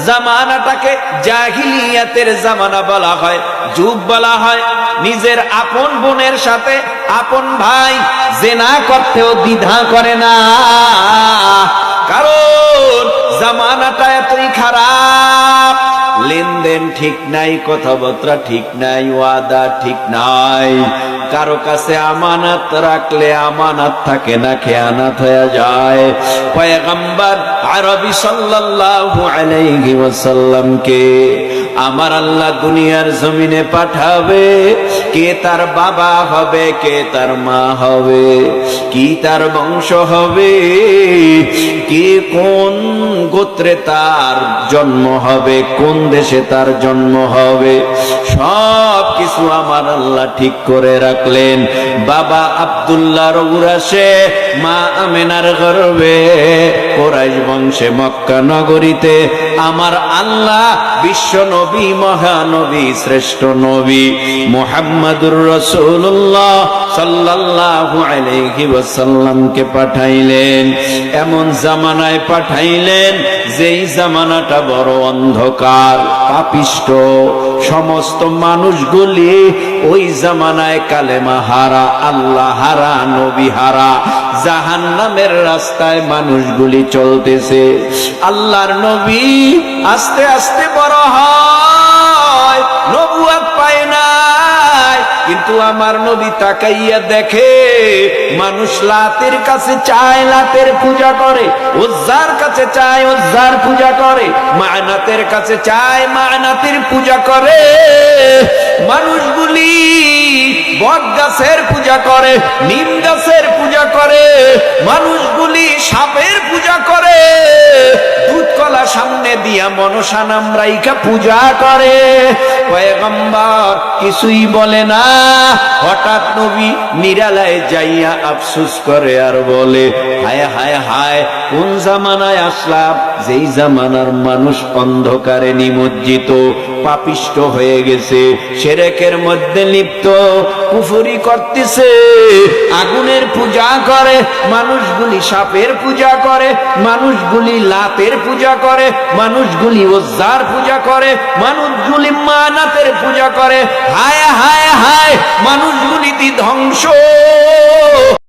জামানাটাকে জাহিলিয়াতের জামানা বলা হয়, যুগ বলা হয়। নিজের আপন বোনের সাথে আপন ভাই জিনা করতেও দ্বিধা করে না, কারণ জামানাটা এতই খারাপ। লেনদেন ঠিক নাই, কথাবার্তা ঠিক নাই, ওয়াদা ঠিক নাই। কারো কাছে আমানত রাখলে আমানত থাকে না, খেয়ানত হয়ে যায়। পয়গম্বর আরবি সাল্লাল্লাহু আলাইহি ওয়াসাল্লামকে আমার আল্লাহ দুনিয়ার জমিনে পাঠাবে, কে তার বাবা হবে, কে তার মা হবে, কি তার বংশ হবে, কে কোন গোত্রে তার জন্ম হবে, কোন দেশে তার জন্ম হবে, সব কিছু আমার আল্লাহ ঠিক করে রাখলেন। বাবা আব্দুল্লাহর উরাসে, মা আমেনার গর্ভে, কুরাইশ বংশে মক্কা নগরীতে আমার আল্লাহ বিশ্ব নবী, মহানবী, শ্রেষ্ঠ নবী মুহাম্মদুর রাসূলুল্লাহ সাল্লাল্লাহু আলাইহি ওয়াসাল্লামকে পাঠাইলেন। এমন জামানায় পাঠাইলেন যেই জামানাটা বড় অন্ধকার, পাপিষ্ঠ। সমস্ত মানুষগুলি ওই জামানায় কালেমা হারা, আল্লাহ হারা, নবী হারা, জাহান্নামের রাস্তায় মানুষগুলি চলতেছে। আল্লাহর নবী আস্তে আস্তে বড় হয়, নবুয়ত পায় নাই, কিন্তু আমার নবী তাকাইয়া দেখে মানুষ লাতের কাছে চায়, লাতের পূজা করে, উজ্জার কাছে চায়, উজ্জার পূজা করে, মানাতের কাছে চায়, মানাতের পূজা করে। মানুষগুলি বট গাছের পূজা করে, নিম গাছের পূজা করে, মানুষগুলি সাপের পূজা করে, দুধ কলা সামনে দিয়া মনসা নাম রাইখা পূজা করে। পয়গম্বর কিছুই বলে না। হঠাৎ নবী নিরালায় যাইয়া আফসোস করে আর বলে, হায় হায় হায়, কোন জামানায় আসলাম যেই জামানার মানুষ অন্ধকারে নিমজ্জিত, পাপিষ্ট হয়ে গেছে, শিরকের মধ্যে লিপ্ত, কুফরি করতেছে, আগুনের পূজা করে, মানুষগুলি সাপের পূজা করে, মানুষগুলি লাতের পূজা করে, মানুষগুলি উজ্জার পূজা করে, মানুষগুলি মানাতের পূজা করে। হায় হায় হায়, মানুষগুলি ধ্বংস।